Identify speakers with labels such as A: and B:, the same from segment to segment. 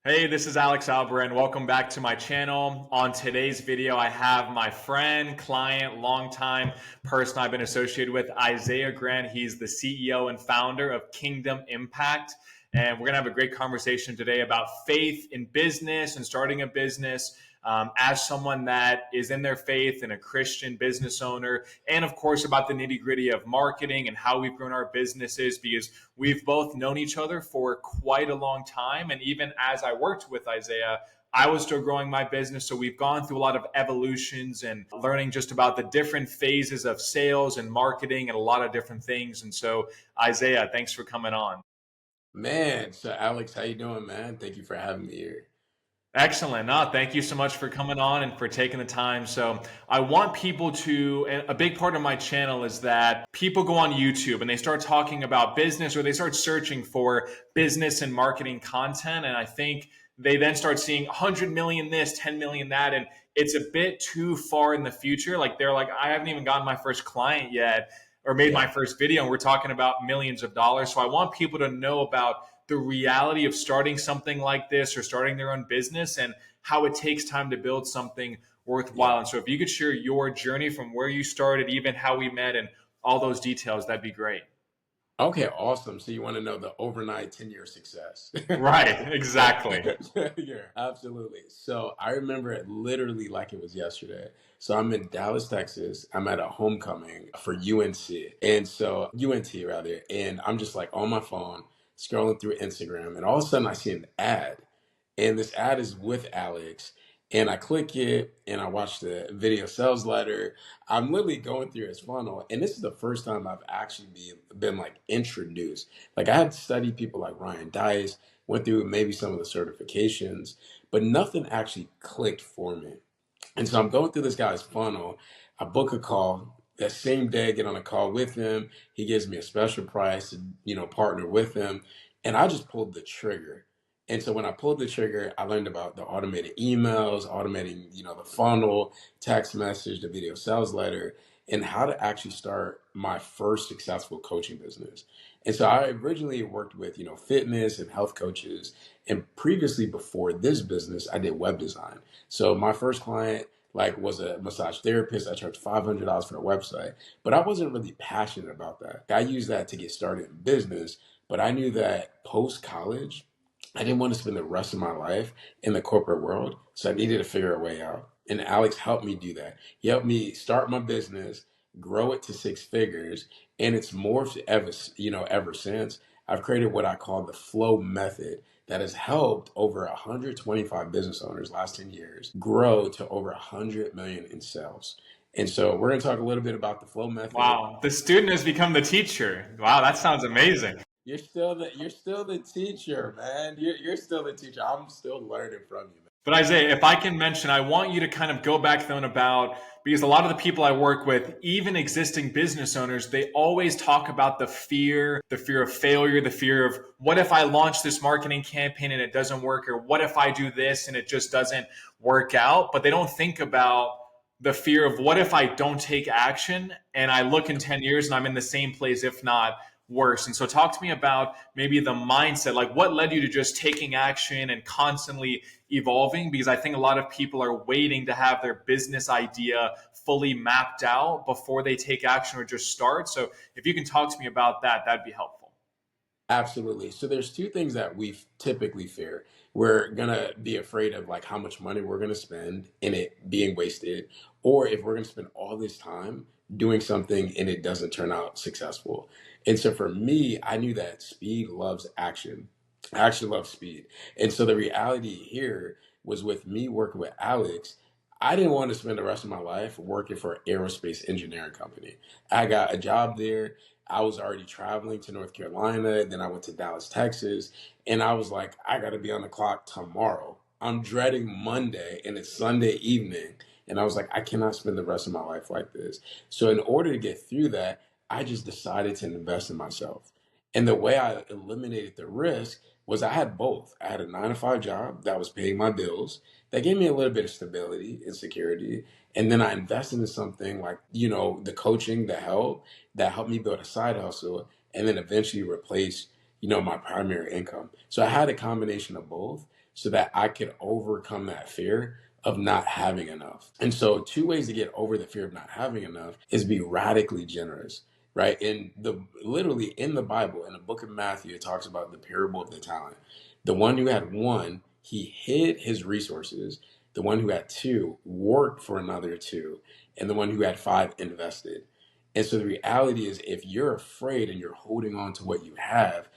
A: Hey, this is Albarran. Welcome back to my channel. On today's video, I have my friend, client, longtime person I've been associated with, Isaiah Grant. He's the CEO and founder of Kingdom Impact. And we're going to have a great conversation today about faith in business and starting a business. As someone that is in their faith and a Christian business owner, and of course about the nitty gritty of marketing and how we've grown our businesses, because we've both known each other for quite a long time. And even as I worked with Isaiah, I was still growing my business. So we've gone through a lot of evolutions and learning just about the different phases of sales and marketing and a lot of different things. And so, Isaiah, thanks for coming on.
B: Man, so Alex, how you doing, man? Thank you for having me here.
A: Excellent. No, thank you so much for coming on and for taking the time. So, I want people to, and a big part of my channel is that people go on YouTube and they start talking about business or they start searching for business and marketing content. And I think they then start seeing 100 million this, 10 million that. And it's a bit too far in the future. Like, they're like, I haven't even gotten my first client yet or made my
B: Yeah.
A: first video. And we're talking about millions of dollars. So, I want people to know about the reality of starting something like this or starting their own business and how it takes time to build something
B: Yeah.
A: worthwhile. And so if you could share your journey from where you started, even how we met and all those details, that'd be great.
B: Okay, awesome. So you want to know the overnight 10-year success.
A: Right, exactly.
B: Yeah, absolutely. So I remember it literally like it was yesterday. So I'm in Dallas, Texas. I'm at a homecoming for UNC. And so UNT rather. And I'm just like on my phone, scrolling through Instagram, and all of a sudden I see an ad. And this ad is with Alex. And I click it and I watch the video sales letter. I'm literally going through his funnel. And this is the first time I've actually been like introduced. Like I had studied people like Ryan Dice, went through maybe some of the certifications, but nothing actually clicked for me. And so I'm going through this guy's funnel. I book a call. That same day, I get on a call with him. He gives me a special price to, partner with him. And I just pulled the trigger. And so when I pulled the trigger, I learned about the automated emails, automating, the funnel, text message, the video sales letter, and how to actually start my first successful coaching business. And so I originally worked with, fitness and health coaches. And previously before this business, I did web design. So my first client was a massage therapist. I charged $500 for a website, but I wasn't really passionate about that. I used that to get started in business, but I knew that post college, I didn't want to spend the rest of my life in the corporate world, so I needed to figure a way out. And Alex helped me do that. He helped me start my business, grow it to six figures, and it's morphed ever since. I've created what I call the flow method that has helped over 125 business owners last 10 years grow to over 100 million in sales. And so we're going to talk a little bit about the flow method.
A: Wow. The student has become the teacher. Wow, that sounds amazing.
B: You're still the teacher, man. You're still the teacher. I'm still learning from you, man.
A: But Isaiah, if I can mention, I want you to kind of go back then about because a lot of the people I work with, even existing business owners, they always talk about the fear of failure, the fear of what if I launch this marketing campaign and it doesn't work, or what if I do this and it just doesn't work out. But they don't think about the fear of what if I don't take action and I look in 10 years and I'm in the same place, if not worse. And so talk to me about maybe the mindset, like what led you to just taking action and constantly evolving, because I think a lot of people are waiting to have their business idea fully mapped out before they take action or just start. So if you can talk to me about that, that'd be helpful.
B: Absolutely. So there's two things that we typically fear. We're gonna be afraid of like how much money we're gonna spend and it being wasted, or if we're gonna spend all this time doing something and it doesn't turn out successful. And so for me, I knew that speed loves action. I actually love speed. And so the reality here was with me working with Alex, I didn't want to spend the rest of my life working for an aerospace engineering company. I got a job there. I was already traveling to North Carolina. Then I went to Dallas, Texas. And I was like, I got to be on the clock tomorrow. I'm dreading Monday and it's Sunday evening. And I was like, I cannot spend the rest of my life like this. So, in order to get through that, I just decided to invest in myself. And the way I eliminated the risk was I had both. I had a 9 to 5 job that was paying my bills, that gave me a little bit of stability and security. And then I invested in something like, the coaching, the help that helped me build a side hustle and then eventually replace, my primary income. So I had a combination of both so that I could overcome that fear of not having enough. And so two ways to get over the fear of not having enough is be radically generous, right? And literally in the Bible, in the book of Matthew, it talks about the parable of the talent. The one who had one, he hid his resources. The one who had two worked for another two, and the one who had five invested. And so the reality is, if you're afraid and you're holding on to what you have,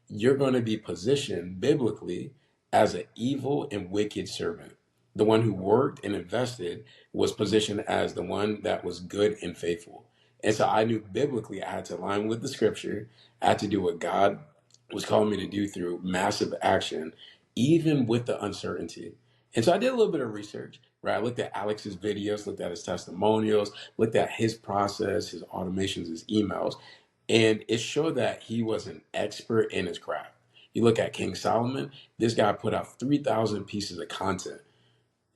B: you're going to be positioned biblically as an evil and wicked servant. The one who worked and invested was positioned as the one that was good and faithful. And so I knew biblically I had to align with the scripture. I had to do what God was calling me to do through massive action, even with the uncertainty. And so I did a little bit of research, right? I looked at Alex's videos, looked at his testimonials, looked at his process, his automations, his emails, and it showed that he was an expert in his craft. You look at King Solomon, this guy put out 3,000 pieces of content.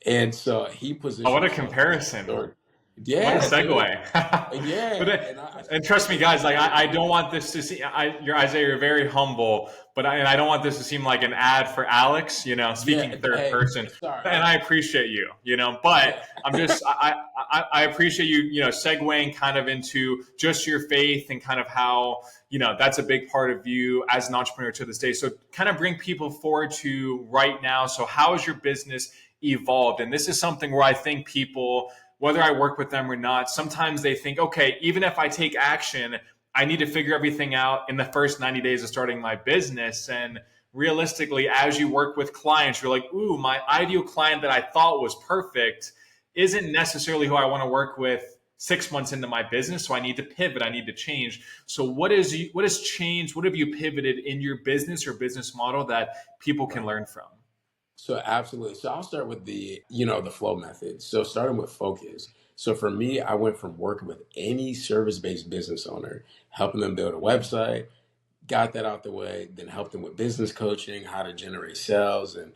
B: And so he
A: Oh,
B: positioned
A: what a
B: himself as an
A: comparison.
B: authority.
A: What a
B: Yeah, dude.
A: segue.
B: Yeah.
A: But
B: And I
A: and trust me,
B: and I
A: guys, like
B: started
A: I
B: doing
A: don't
B: it.
A: want this to see. You're Isaiah. You're very humble, but I don't want this to seem like an ad for Alex. Speaking
B: Yeah.
A: third
B: Hey,
A: person,
B: sorry.
A: and I appreciate you. But
B: Yeah.
A: I'm just I appreciate you. Segueing kind of into just your faith and kind of how that's a big part of you as an entrepreneur to this day. So kind of bring people forward to right now. So how has your business evolved? And this is something where I think people, whether I work with them or not, sometimes they think, okay, even if I take action, I need to figure everything out in the first 90 days of starting my business. And realistically, as you work with clients, you're like, ooh, my ideal client that I thought was perfect isn't necessarily who I want to work with 6 months into my business. So I need to pivot. I need to change. So what has changed? What have you pivoted in your business or business model that people can
B: Right.
A: learn from?
B: So absolutely. So I'll start with the flow method. So starting with focus. So for me, I went from working with any service-based business owner, helping them build a website, got that out the way, then helped them with business coaching, how to generate sales and,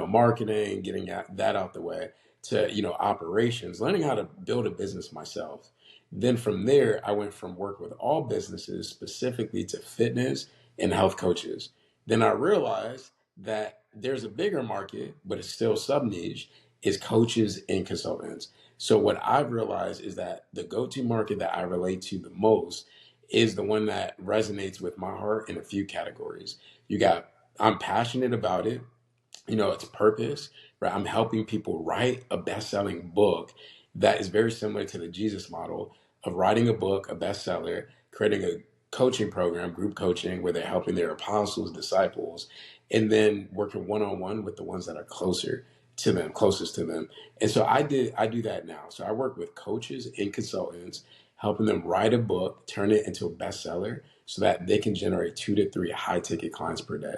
B: marketing, getting that out the way to, operations, learning how to build a business myself. Then from there, I went from work with all businesses specifically to fitness and health coaches. Then I realized that there's a bigger market, but it's still sub niche, is coaches and consultants. So what I've realized is that the go-to market that I relate to the most is the one that resonates with my heart in a few categories. I'm passionate about it. It's purpose, right? I'm helping people write a best-selling book that is very similar to the Jesus model of writing a book, a bestseller, creating a coaching program, group coaching, where they're helping their apostles, disciples, and then working one-on-one with the ones that are closest to them. And so I do that now. So I work with coaches and consultants, helping them write a book, turn it into a bestseller so that they can generate 2 to 3 high ticket clients per day.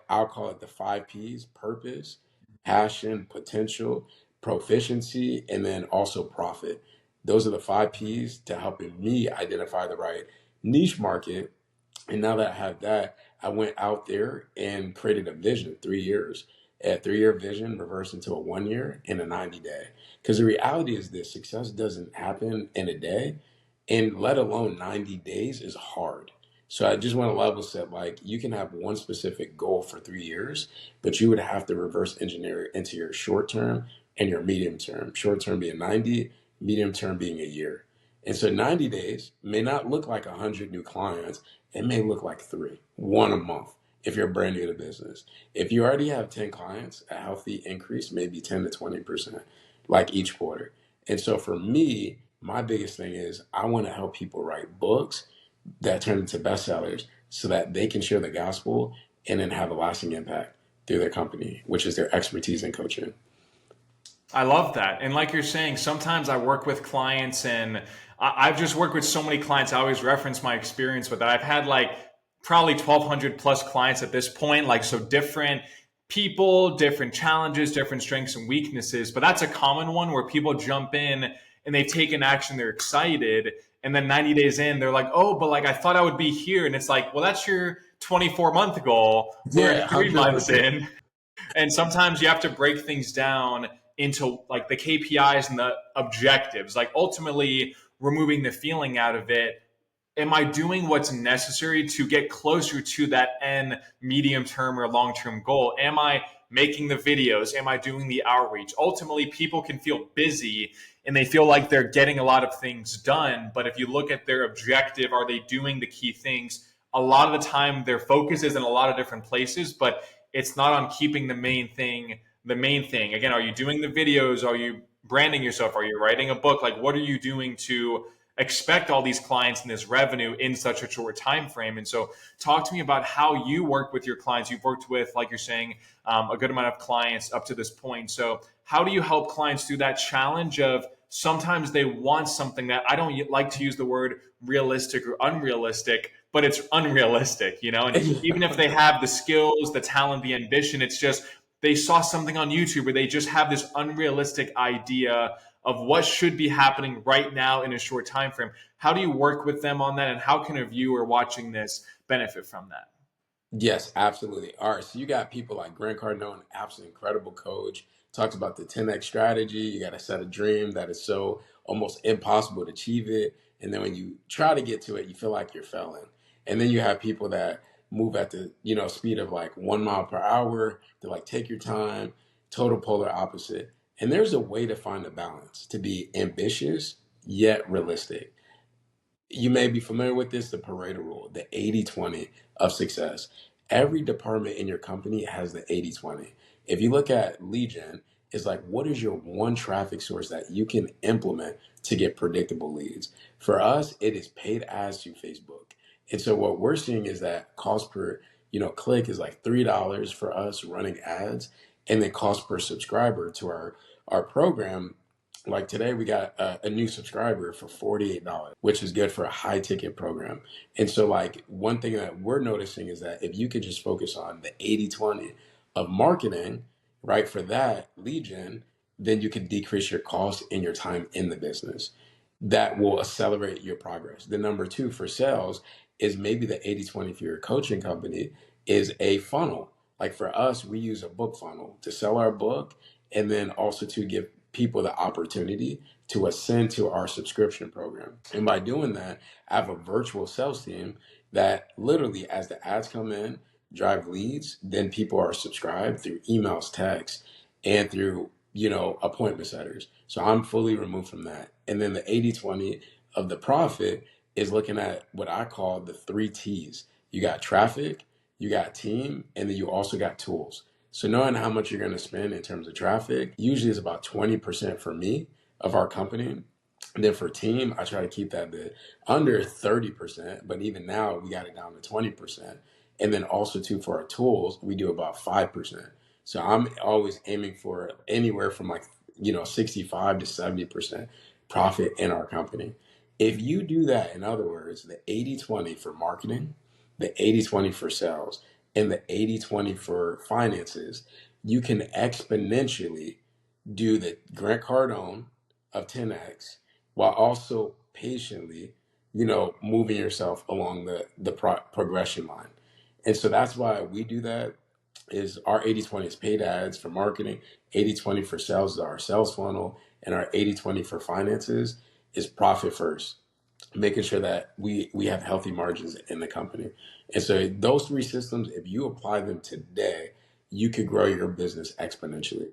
B: I'll call it the 5 P's: purpose, passion, potential, proficiency, and then also profit. Those are the 5 P's to helping me identify the right niche market. And now that I have that, I went out there and created a vision, 3 years. A 3 year vision reversed into a 1 year and a 90 day. Because the reality is this: success doesn't happen in a day, and let alone 90 days is hard. So I just want to level set, like, you can have one specific goal for 3 years, but you would have to reverse engineer it into your short term and your medium term. Short term being 90, medium term being a year. And so 90 days may not look like 100 new clients. It may look like three, one a month if you're brand new to business. If you already have 10 clients, a healthy increase may be 10 to 20%, like each quarter. And so for me, my biggest thing is I want to help people write books that turn into bestsellers so that they can share the gospel and then have a lasting impact through their company, which is their expertise in coaching.
A: I love that. And like you're saying, sometimes I work with clients and I've just worked with so many clients. I always reference my experience with that. I've had like probably 1,200 plus clients at this point, like so different people, different challenges, different strengths and weaknesses. But that's a common one where people jump in and they take an action, they're excited. And then 90 days in, they're like, oh, but like I thought I would be here. And it's like, well, that's your 24-month goal. We're
B: Yeah,
A: 3 months
B: 100%.
A: in. And sometimes you have to break things down into like the KPIs and the objectives, like ultimately removing the feeling out of it. am I doing what's necessary to get closer to that end medium term or long term goal? Am I making the videos? Am I doing the outreach? Ultimately, people can feel busy and they feel like they're getting a lot of things done. But if you look at their objective, are they doing the key things? A lot of the time, their focus is in a lot of different places, but it's not on keeping the main thing. The main thing, again, are you doing the videos? Are you branding yourself? Are you writing a book? Like, what are you doing to expect all these clients and this revenue in such a short time frame? And so talk to me about how you work with your clients. You've worked with, like you're saying, a good amount of clients up to this point. So how do you help clients do that challenge of sometimes they want something that, I don't like to use the word realistic or unrealistic, but it's unrealistic, and even if they have the skills, the talent, the ambition, it's just they saw something on YouTube where they just have this unrealistic idea of what should be happening right now in a short time frame. How do you work with them on that, and how can a viewer watching this benefit from that?
B: Yes, absolutely. All right. So you got people like Grant Cardone, absolutely incredible coach, talks about the 10X strategy. You got to set a dream that is so almost impossible to achieve it. And then when you try to get to it, you feel like you're failing. And then you have people that move at the, speed of like 1 mile per hour. They're like, take your time, total polar opposite. And there's a way to find a balance, to be ambitious yet realistic. You may be familiar with this, the Pareto rule, the 80-20 of success. Every department in your company has the 80-20. If you look at lead gen, it's like, what is your one traffic source that you can implement to get predictable leads? For us, it is paid ads through Facebook. And so what we're seeing is that cost per, click is like $3 for us running ads, and then cost per subscriber to our program. Like today, we got a new subscriber for $48, which is good for a high ticket program. And so, like, one thing that we're noticing is that if you could just focus on the 80-20 of marketing, right, for that lead gen, then you can decrease your cost and your time in the business. That will accelerate your progress. The number two for sales is maybe the 80-20 for your coaching company is a funnel. Like for us, we use a book funnel to sell our book and then also to give people the opportunity to ascend to our subscription program. And by doing that, I have a virtual sales team that literally, as the ads come in, drive leads, then people are subscribed through emails, texts, and through, appointment setters. So I'm fully removed from that. And then the 80-20 of the profit is looking at what I call the 3 T's. You got traffic, you got team, and then you also got tools. So knowing how much you're going to spend in terms of traffic, usually is about 20% for me of our company. And then for team, I try to keep that to under 30%, but even now we got it down to 20%. And then also too, for our tools, we do about 5%. So I'm always aiming for anywhere from like, 65 to 70% profit in our company. If you do that, in other words, the 80-20 for marketing, the 80-20 for sales, and the 80-20 for finances, you can exponentially do the Grant Cardone of 10X while also patiently, moving yourself along the progression line. And so that's why we do that is our 80-20 is paid ads for marketing, 80-20 for sales is our sales funnel, and our 80-20 for finances is profit first, making sure that we have healthy margins in the company. And so those 3 systems, if you apply them today, you could grow your business exponentially.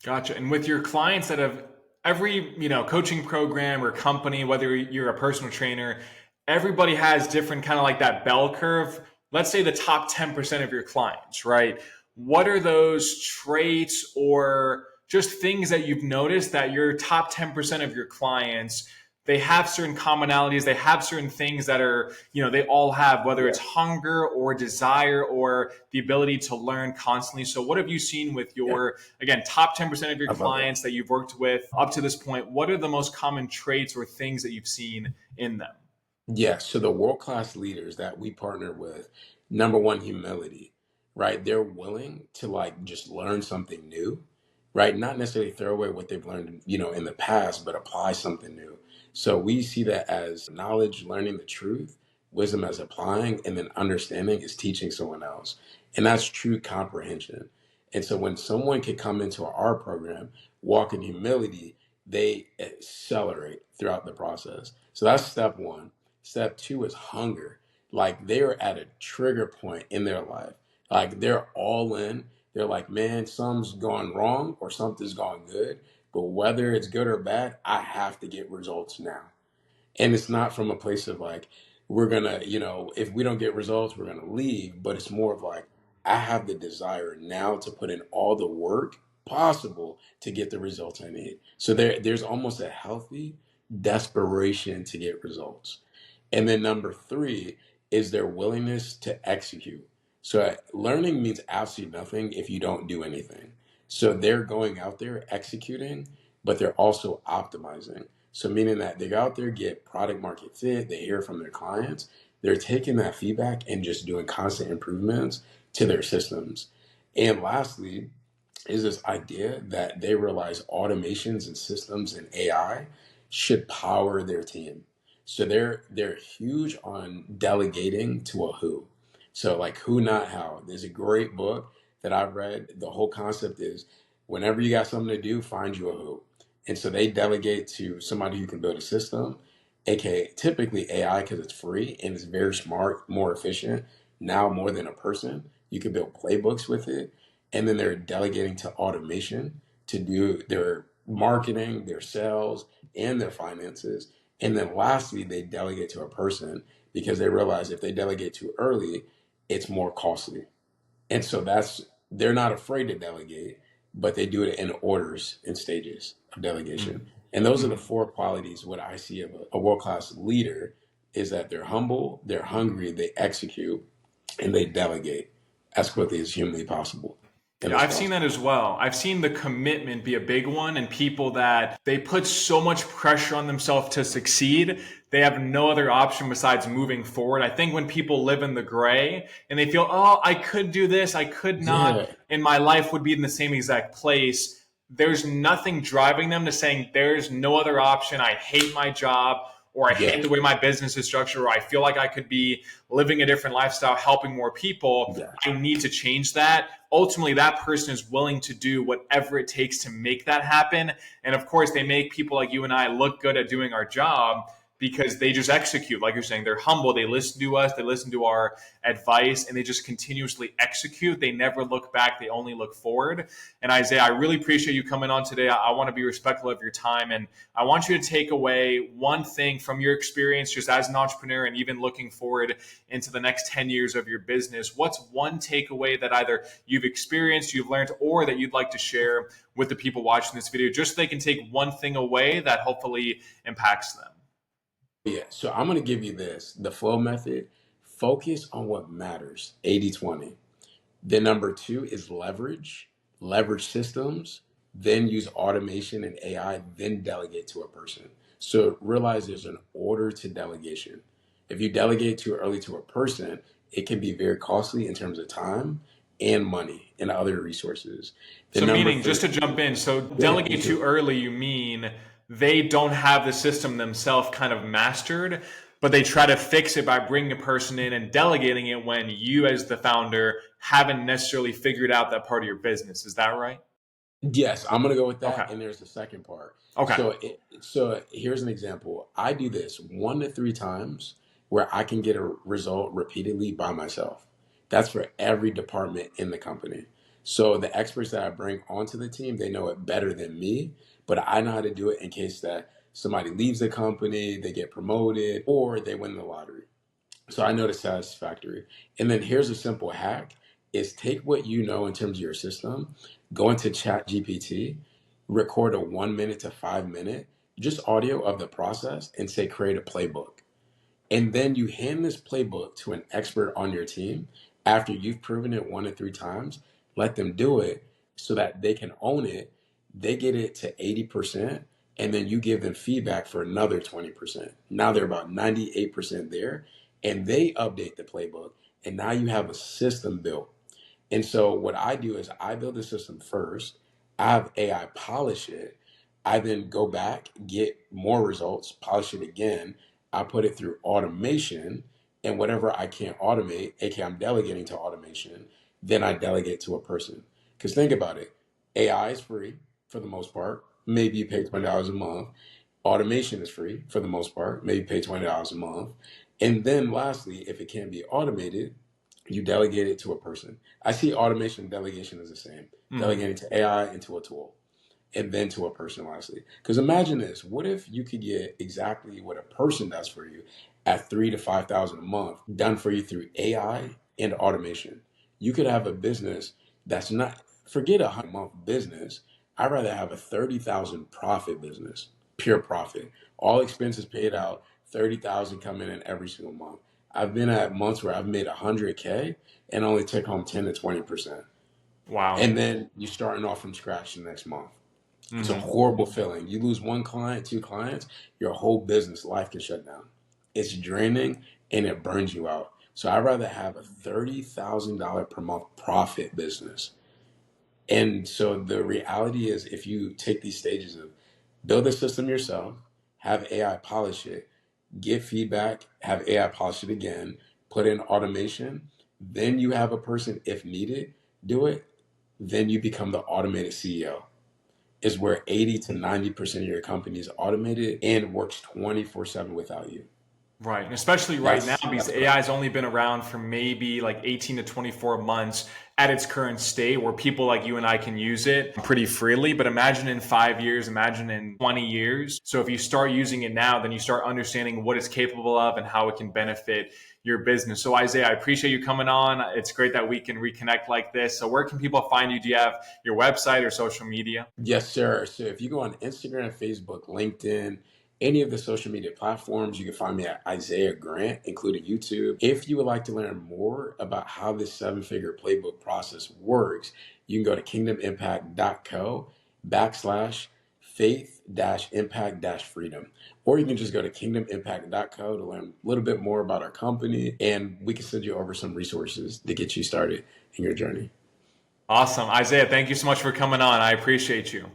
A: Gotcha. And with your clients that have every, coaching program or company, whether you're a personal trainer, everybody has different kind of like that bell curve. Let's say the top 10% of your clients, right? What are those traits or just things that you've noticed that your top 10% of your clients, they have certain commonalities, they have certain things that are, they all have, whether
B: Yeah.
A: it's hunger or desire or the ability to learn constantly. So what have you seen with
B: Yeah.
A: your, again, top 10% of your
B: I love it.
A: clients that you've worked with up to this point? What are the most common traits or things that you've seen in them?
B: Yes. So the world-class leaders that we partner with, number one, humility, right? They're willing to like just learn something new, right? Not necessarily throw away what they've learned, in the past, but apply something new. So we see that as knowledge, learning the truth, wisdom as applying, and then understanding is teaching someone else. And that's true comprehension. And so when someone can come into our program, walk in humility, they accelerate throughout the process. So that's step one. Step two is hunger. Like they're at a trigger point in their life. Like they're all in. They're like, man, something's gone wrong or something's gone good. But whether it's good or bad, I have to get results now. And it's not from a place of like, we're gonna, if we don't get results, we're gonna leave. But it's more of like, I have the desire now to put in all the work possible to get the results I need. So there's almost a healthy desperation to get results. And then number three is their willingness to execute. So learning means absolutely nothing if you don't do anything. So they're going out there executing, but they're also optimizing. So meaning that they go out there, get product market fit, they hear from their clients, they're taking that feedback and just doing constant improvements to their systems. And lastly, is this idea that they realize automations and systems and AI should power their team. So they're huge on delegating to a who. So like who not how. There's a great book that I've read. The whole concept is whenever you got something to do, find you a who. And so they delegate to somebody who can build a system, aka typically AI because it's free and it's very smart, more efficient. Now more than a person, you can build playbooks with it, and then they're delegating to automation to do their marketing, their sales, and their finances. And then lastly, they delegate to a person because they realize if they delegate too early, it's more costly. And so they're not afraid to delegate, but they do it in orders and stages of delegation. And those are the
A: Mm-hmm.
B: four qualities what I see of a world-class leader is that they're humble, they're hungry, they execute, and they delegate as quickly as humanly possible and
A: Yeah,
B: as
A: I've seen
B: possible.
A: that as well. I've seen the commitment be a big one, and people that they put so much pressure on themselves to succeed, they have no other option besides moving forward. I think when people live in the gray and they feel, oh, I could do this, I could not,
B: Yeah,
A: and my life would be in the same exact place, there's nothing driving them to saying, there's no other option. I hate my job, or I hate
B: yeah,
A: the way my business is structured, or I feel like I could be living a different lifestyle, helping more people.
B: yeah,
A: I need to change that. Ultimately, that person is willing to do whatever it takes to make that happen. And of course, they make people like you and I look good at doing our job because they just execute. Like you're saying, they're humble. They listen to us. They listen to our advice, and they just continuously execute. They never look back. They only look forward. And Isaiah, I really appreciate you coming on today. I want to be respectful of your time, and I want you to take away one thing from your experience just as an entrepreneur and even looking forward into the next 10 years of your business. What's one takeaway that either you've experienced, you've learned, or that you'd like to share with the people watching this video, just so they can take one thing away that hopefully impacts them?
B: yeah. So I'm going to give you the flow method. Focus on what matters, 80/20. Then number two is leverage systems, then use automation and AI, then delegate to a person. So realize there's an order to delegation. If you delegate too early to a person, it can be very costly in terms of time and money and other resources. Then
A: So,
B: number
A: meaning, just
B: three,
A: to jump in, so
B: yeah, me
A: delegate too
B: too.
A: early, you mean they don't have the system themselves kind of mastered, but they try to fix it by bringing a person in and delegating it when you, as the founder, haven't necessarily figured out that part of your business. Is that right?
B: Yes, I'm gonna go with
A: Okay.
B: that. And there's the second part.
A: Okay.
B: So here's an example. I do this 1 to 3 times where I can get a result repeatedly by myself. That's for every department in the company. So the experts that I bring onto the team, they know it better than me, but I know how to do it in case that somebody leaves the company, they get promoted, or they win the lottery. So I know the satisfactory. And then here's a simple hack is take what you know in terms of your system, go into Chat GPT, record a 1 minute to 5 minute, just audio of the process and say create a playbook. And then you hand this playbook to an expert on your team after you've proven it 1 to 3 times. Let them do it so that they can own it. They get it to 80%, and then you give them feedback for another 20%. Now they're about 98% there, and they update the playbook. And now you have a system built. And so what I do is I build the system first. I have AI polish it. I then go back, get more results, polish it again. I put it through automation, and whatever I can't automate, aka I'm delegating to automation, then I delegate to a person. Because think about it, AI is free for the most part. Maybe you pay $20 a month. Automation is free for the most part, maybe pay $20 a month. And then lastly, if it can be automated, you delegate it to a person. I see automation and delegation as the same, delegating to AI into a tool and then to a person lastly. Because imagine this, what if you could get exactly what a person does for you at 3 to 5,000 a month done for you through AI and automation? You could have a business that's not, forget a 100 month business. I'd rather have a 30,000 profit business, pure profit, all expenses paid out, 30,000 coming in every single month. I've been at months where I've made 100K and only took home 10 to 20%.
A: Wow.
B: And then you're starting off from scratch the next month. It's a
A: Hmm.
B: horrible feeling. You lose one client, two clients, your whole business life can shut down. It's draining and it burns you out. So I'd rather have a $30,000 per month profit business. And so the reality is, if you take these stages of build a system yourself, have AI polish it, get feedback, have AI polish it again, put in automation, then you have a person, if needed, do it, then you become the automated CEO, is where 80 to 90% of your company is automated and works 24/7 without you.
A: Right. And especially right now, because
B: That's
A: AI
B: what
A: has only been around for maybe like 18 to 24 months at its current state where people like you and I can use it pretty freely. But imagine in 5 years, imagine in 20 years. So if you start using it now, then you start understanding what it's capable of and how it can benefit your business. So Isaiah, I appreciate you coming on. It's great that we can reconnect like this. So where can people find you? Do you have your website or social media?
B: Yes, sir. So if you go on Instagram, Facebook, LinkedIn, any of the social media platforms, you can find me at Isaiah Grant, including YouTube. If you would like to learn more about how this 7-figure playbook process works, you can go to kingdomimpact.co / faith impact freedom. Or you can just go to kingdomimpact.co to learn a little bit more about our company, and we can send you over some resources to get you started in your journey.
A: Awesome. Isaiah, thank you so much for coming on. I appreciate you.